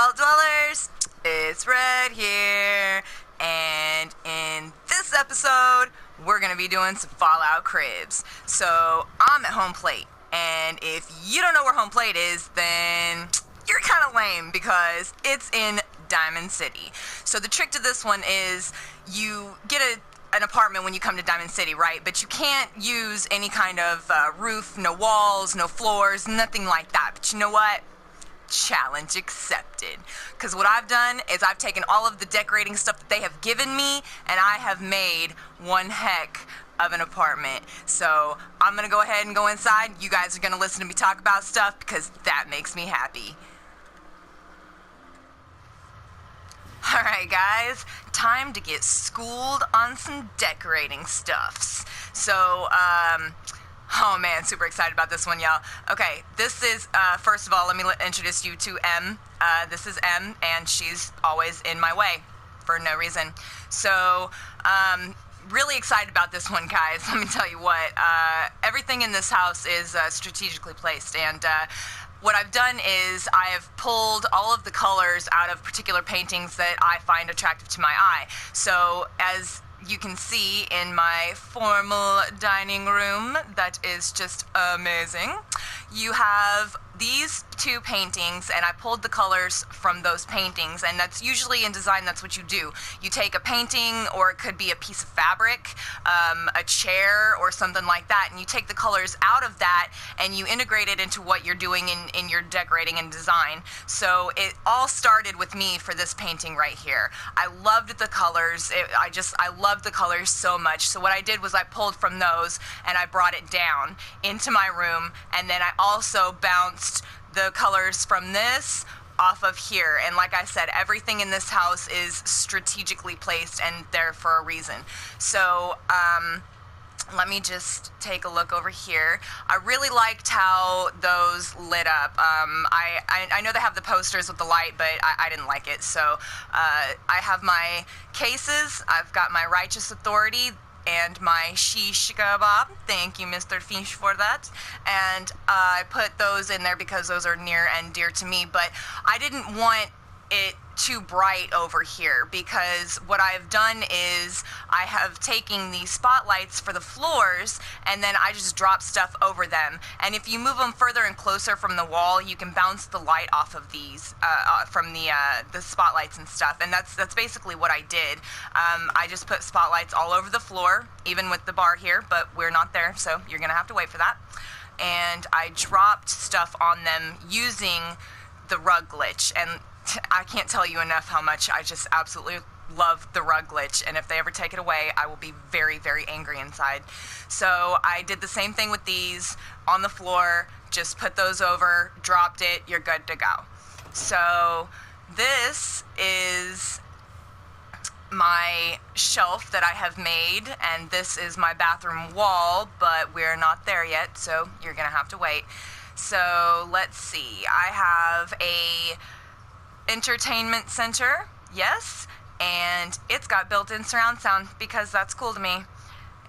Vault Dwellers, it's Red here, and in this episode, we're going to be doing some Fallout cribs. So, I'm at home plate, and if you don't know where home plate is, then you're kind of lame because it's in Diamond City. So the trick to this one is you get an apartment when you come to Diamond City, right? But you can't use any kind of roof, no walls, no floors, nothing like that. But you know what? Challenge accepted. Because what I've done is I've taken all of the decorating stuff that they have given me and I have made one heck of an apartment. So I'm going to go ahead and go inside. You guys are going to listen to me talk about stuff because that makes me happy. Alright guys, time to get schooled on some decorating stuffs. So, oh man, super excited about this one, y'all. Okay, this is, first of all, let me introduce you to M. This is M, and she's always in my way for no reason. So, really excited about this one, guys. Let me tell you what, everything in this house is strategically placed, and what I've done is I have pulled all of the colors out of particular paintings that I find attractive to my eye. So, as you can see in my formal dining room, that is just amazing. You have these two paintings, and I pulled the colors from those paintings, and that's usually in design, that's what you do. You take a painting, or it could be a piece of fabric, a chair, or something like that, and you take the colors out of that, and you integrate it into what you're doing in your decorating and design. So it all started with me for this painting right here. I loved the colors. I loved the colors so much. So what I did was I pulled from those, and I brought it down into my room, and then I also bounced the colors from this off of here. And like I said, everything in this house is strategically placed and there for a reason. So let me just take a look over here. I really liked how those lit up. I know they have the posters with the light, but I didn't like it. So I have my cases. I've got my Righteous Authority and my shish kebab. Thank you, Mr. Fish, for that. And I put those in there because those are near and dear to me, but I didn't want it too bright over here because what I've done is I have taken these spotlights for the floors and then I just drop stuff over them, and if you move them further and closer from the wall, you can bounce the light off of these from the spotlights and stuff, and that's basically what I did. I just put spotlights all over the floor, even with the bar here, but we're not there, so you're gonna have to wait for that. And I dropped stuff on them using the rug glitch, and I can't tell you enough how much I just absolutely love the rug glitch, and if they ever take it away, I will be very, very angry inside. So I did the same thing with these on the floor, just put those over, dropped it, you're good to go. So this is my shelf that I have made, and this is my bathroom wall, but we're not there yet, so you're gonna have to wait. So let's see, I have a entertainment center, yes, and it's got built-in surround sound because that's cool to me.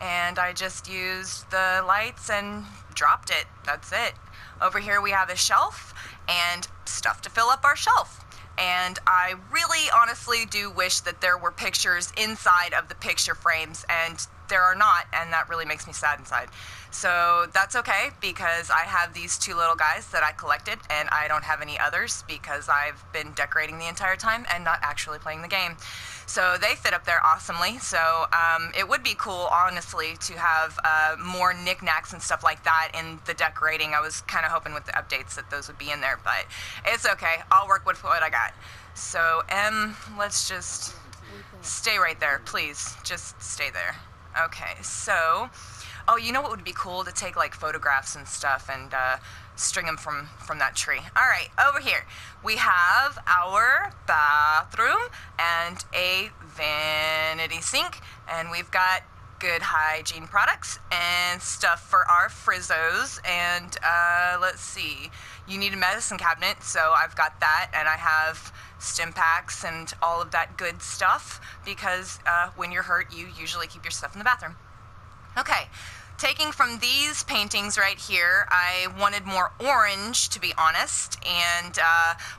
And I just used the lights and dropped it. That's it. Over here we have a shelf and stuff to fill up our shelf. And I really honestly do wish that there were pictures inside of the picture frames, and there are not, and that really makes me sad inside. So that's okay because I have these two little guys that I collected, and I don't have any others because I've been decorating the entire time and not actually playing the game. So they fit up there awesomely. So it would be cool, honestly, to have more knickknacks and stuff like that in the decorating. I was kind of hoping with the updates that those would be in there, but it's okay. I'll work with what I got. So M, let's just stay right there, please. Just stay there. Okay, so, oh, you know what would be cool? To take like photographs and stuff and string them from that tree. All right, over here we have our bathroom and a vanity sink, and we've got good hygiene products and stuff for our frizzos. And let's see, you need a medicine cabinet, so I've got that, and I have stim packs and all of that good stuff because when you're hurt, you usually keep your stuff in the bathroom. Okay, Taking from these paintings right here, I wanted more orange, to be honest, and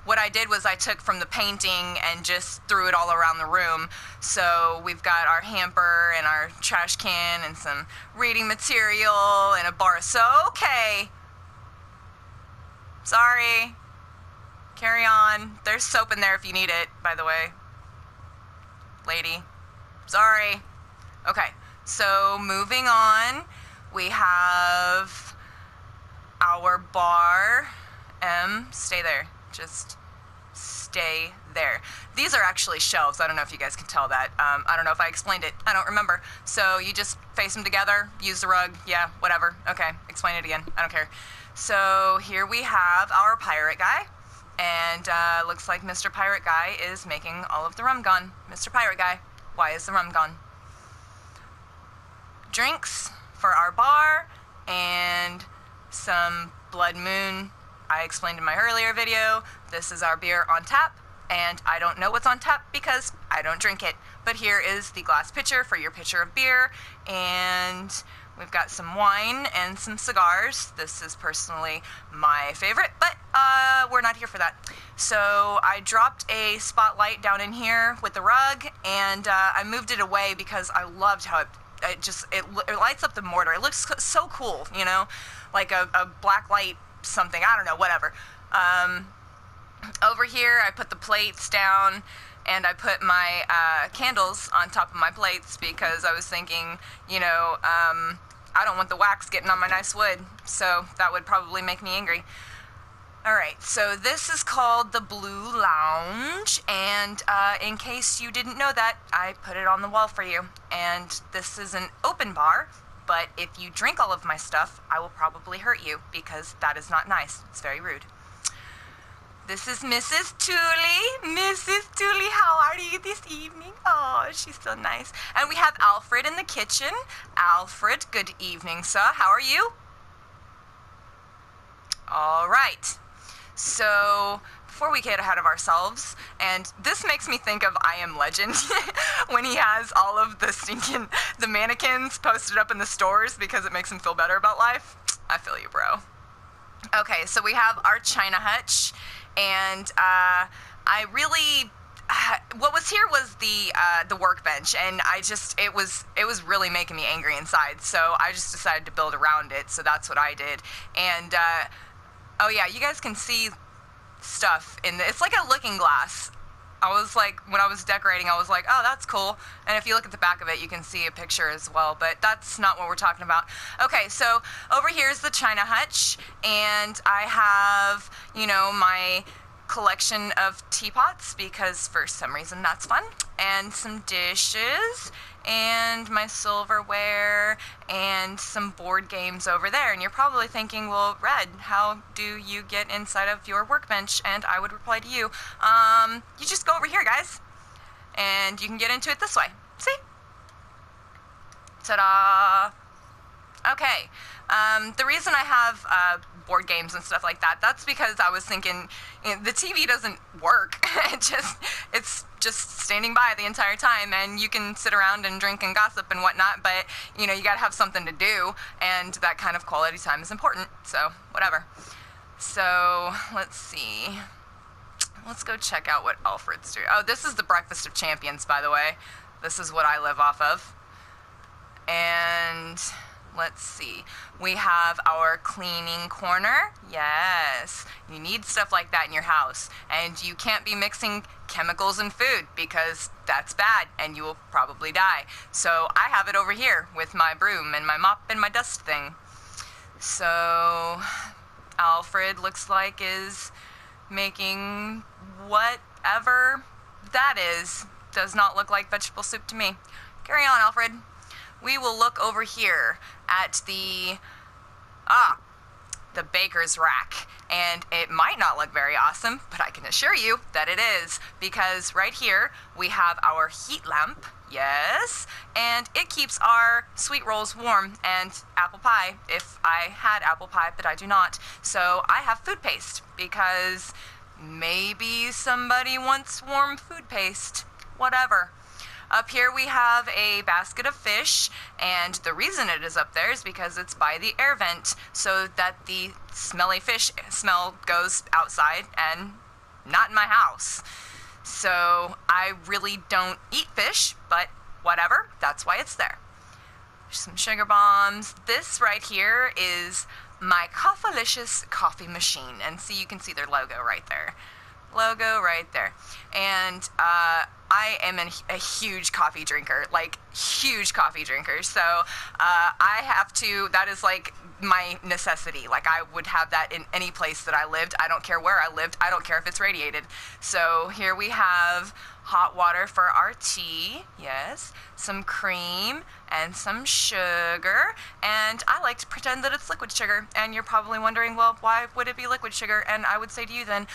what I did was I took from the painting and just threw it all around the room. So we've got our hamper and our trash can and some reading material and a bar of soap. Okay. Sorry. Carry on. There's soap in there if you need it, by the way. Lady. Sorry. Okay, so moving on, we have our bar. Stay there. Just stay there. These are actually shelves. I don't know if you guys can tell that. I don't know if I explained it. I don't remember. So you just face them together, use the rug. Yeah, whatever. Okay, explain it again. I don't care. So here we have our pirate guy. And looks like Mr. Pirate Guy is making all of the rum gone. Mr. Pirate Guy, why is the rum gone? Drinks for our bar and some Blood Moon. I explained in my earlier video, this is our beer on tap, and I don't know what's on tap because I don't drink it. But here is the glass pitcher for your pitcher of beer, and we've got some wine and some cigars. This is personally my favorite, but we're not here for that. So I dropped a spotlight down in here with the rug, and I moved it away because I loved how it lights up the mortar. It looks so cool, you know, like a black light something. I don't know, whatever. Over here, I put the plates down, and I put my candles on top of my plates because I was thinking, you know, I don't want the wax getting on my nice wood, so that would probably make me angry. Alright, so this is called the Blue Lounge, and in case you didn't know that, I put it on the wall for you. And this is an open bar, but if you drink all of my stuff, I will probably hurt you, because that is not nice. It's very rude. This is Mrs. Tooley. Mrs. Tooley, how are you this evening? Oh, she's so nice. And we have Alfred in the kitchen. Alfred, good evening, sir. How are you? All right. So, before we get ahead of ourselves, and this makes me think of I Am Legend, when he has all of the mannequins posted up in the stores because it makes him feel better about life. I feel you, bro. Okay, so we have our China hutch, and what was here was the workbench, and it was really making me angry inside, so I just decided to build around it, so that's what I did. And oh yeah, you guys can see stuff it's like a looking glass. I was like, when I was decorating, I was like, oh, that's cool. And if you look at the back of it, you can see a picture as well, but that's not what we're talking about. Okay, so over here is the China hutch, and I have, you know, my collection of teapots, because for some reason that's fun, and some dishes, and my silverware, and some board games over there. And you're probably thinking, well, Red, how do you get inside of your workbench? And I would reply to you, you just go over here, guys, and you can get into it this way. See? Ta-da! Okay, the reason I have board games and stuff like that, that's because I was thinking, you know, the TV doesn't work. It's just standing by the entire time, and you can sit around and drink and gossip and whatnot, but, you know, you gotta have something to do, and that kind of quality time is important, so whatever. So, let's see. Let's go check out what Alfred's doing. Oh, this is the Breakfast of Champions, by the way. This is what I live off of. And let's see. We have our cleaning corner. Yes. You need stuff like that in your house. And you can't be mixing chemicals in food because that's bad and you will probably die. So I have it over here with my broom and my mop and my dust thing. So Alfred looks like is making whatever that is. Does not look like vegetable soup to me. Carry on, Alfred. We will look over here at the baker's rack. And it might not look very awesome, but I can assure you that it is, because right here we have our heat lamp, yes, and it keeps our sweet rolls warm, and apple pie, if I had apple pie, but I do not. So I have food paste, because maybe somebody wants warm food paste, whatever. Up here we have a basket of fish, and the reason it is up there is because it's by the air vent, so that the smelly fish smell goes outside and not in my house. So I really don't eat fish, but whatever, that's why it's there. Some sugar bombs. This right here is my Coffeelicious coffee machine, and see, you can see their logo right there. Logo right there. And I am a huge coffee drinker, like huge coffee drinker. So I have to, that is like my necessity. Like I would have that in any place that I lived. I don't care where I lived. I don't care if it's radiated. So here we have hot water for our tea, yes, some cream and some sugar, and I like to pretend that it's liquid sugar. And you're probably wondering, well, why would it be liquid sugar? And I would say to you then,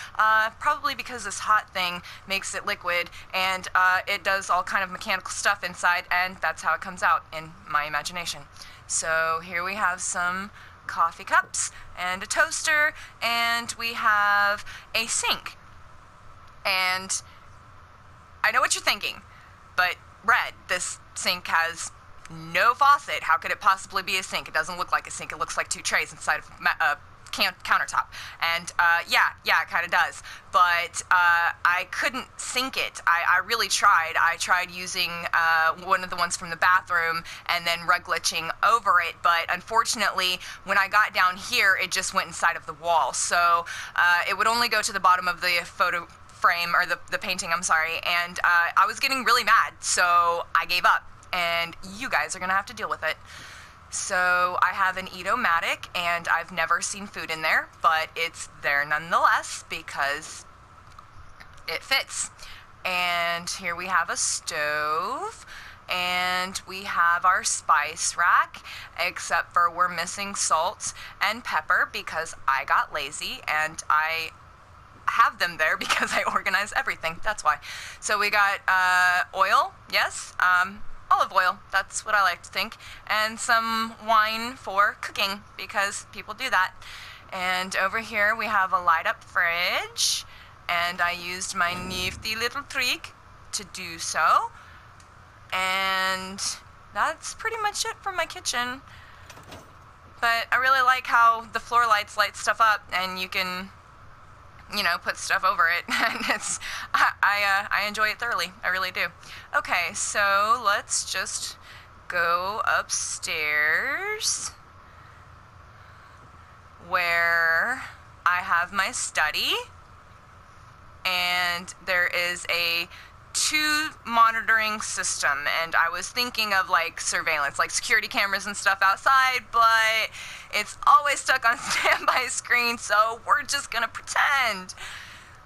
probably because this hot thing makes it liquid, and it does all kind of mechanical stuff inside, and that's how it comes out in my imagination. So here we have some coffee cups and a toaster, and we have a sink. And I know what you're thinking, but Red, this sink has no faucet. How could it possibly be a sink? It doesn't look like a sink. It looks like two trays inside of a countertop. And yeah, it kind of does. But I couldn't sink it. I really tried. I tried using one of the ones from the bathroom and then rug glitching over it. But unfortunately, when I got down here, it just went inside of the wall. So it would only go to the bottom of the photo frame, or the painting, I'm sorry, and I was getting really mad, so I gave up, and you guys are gonna have to deal with it. So I have an Eat-O-Matic, and I've never seen food in there, but it's there nonetheless because it fits. And here we have a stove, and we have our spice rack, except for we're missing salt and pepper because I got lazy, and I have them there because I organize everything. That's why. So we got oil, yes, olive oil, that's what I like to think, and some wine for cooking because people do that. And over here we have a light up fridge, and I used my nifty little trick to do so. And that's pretty much it for my kitchen. But I really like how the floor lights light stuff up, and you can, you know, put stuff over it, and it's, I enjoy it thoroughly, I really do. Okay, so let's just go upstairs where I have my study, and there is a 2 monitoring system, and I was thinking of like surveillance, like security cameras and stuff outside, but it's always stuck on standby screen, so we're just gonna pretend.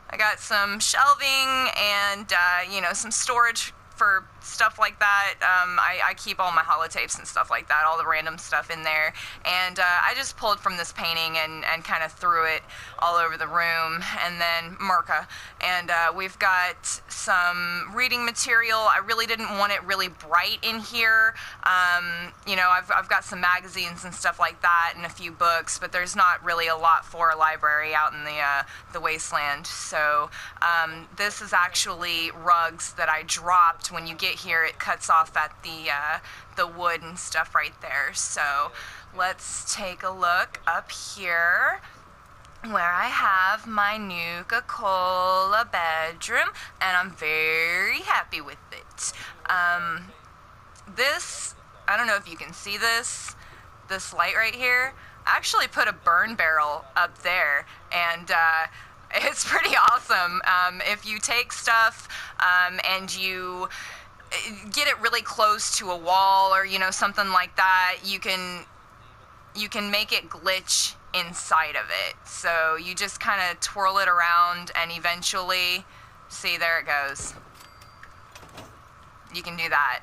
I got some shelving and you know, some storage for stuff like that. I keep all my holotapes and stuff like that, all the random stuff in there, and I just pulled from this painting and kind of threw it all over the room, and then Merca, and we've got some reading material. I really didn't want it really bright in here. You know, I've got some magazines and stuff like that and a few books, but there's not really a lot for a library out in the wasteland. So this is actually rugs that I dropped. When you get here, it cuts off at the wood and stuff right there. So let's take a look up here where I have my Nuka-Cola bedroom, and I'm very happy with it. This, I don't know if you can see this light right here. I actually put a burn barrel up there, and it's pretty awesome. If you take stuff and you get it really close to a wall, or you know, something like that, you can make it glitch inside of it. So you just kind of twirl it around, and eventually, see, there it goes. You can do that,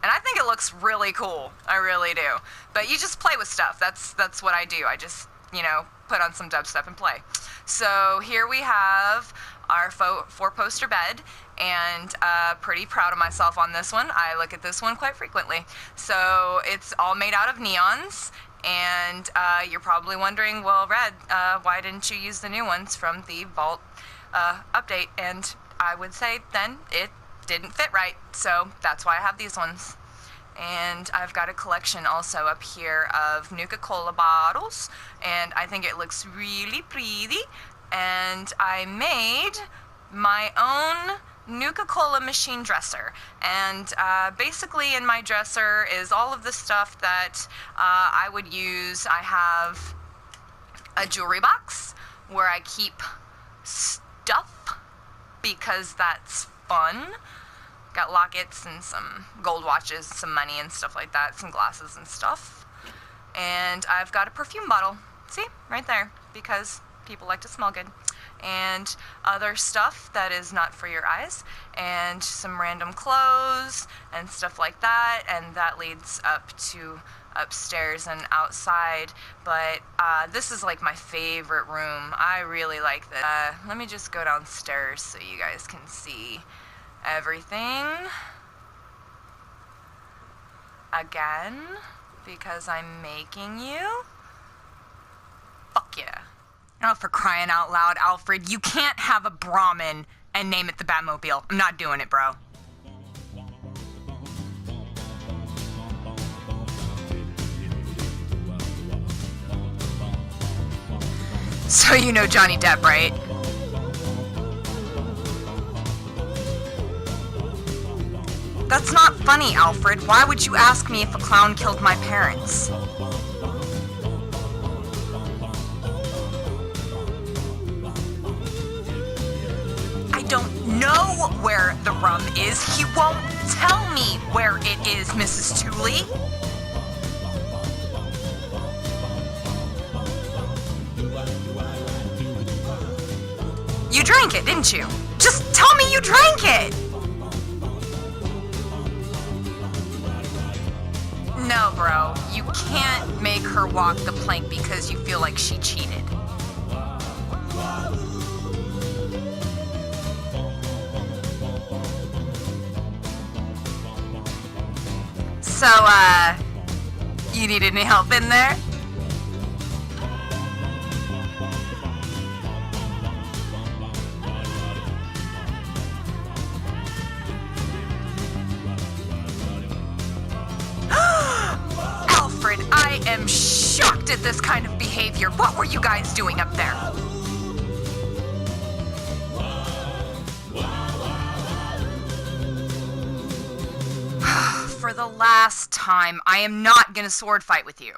and I think it looks really cool. I really do. But you just play with stuff. That's what I do. I just, you know, put on some dubstep and play. So here we have our 4-poster bed, and pretty proud of myself on this one. I look at this one quite frequently. So it's all made out of neons, and you're probably wondering, well, Red, why didn't you use the new ones from the Vault update? And I would say then it didn't fit right, so that's why I have these ones. And I've got a collection also up here of Nuka-Cola bottles, and I think it looks really pretty. And I made my own Nuka-Cola machine dresser, and basically in my dresser is all of the stuff that I would use. I have a jewelry box where I keep stuff because that's fun. Got lockets and some gold watches, some money and stuff like that, some glasses and stuff. And I've got a perfume bottle, see, right there, because people like to smell good. And other stuff that is not for your eyes, and some random clothes and stuff like that, and that leads up to upstairs and outside. But this is like my favorite room. I really like this. Let me just go downstairs so you guys can see everything again, because I'm making you. Fuck yeah. Oh, for crying out loud, Alfred, you can't have a Brahmin and name it the Batmobile. I'm not doing it, bro. So you know Johnny Depp, right? That's not funny, Alfred. Why would you ask me if a clown killed my parents? I don't know where the rum is. He won't tell me where it is, Mrs. Tooley. You drank it, didn't you? Just tell me you drank it! No, bro. You can't make her walk the plank because you feel like she cheated. So, you need any help in there? Alfred, I am shocked at this kind of behavior. What were you guys doing up there? For the last time, I am not gonna sword fight with you.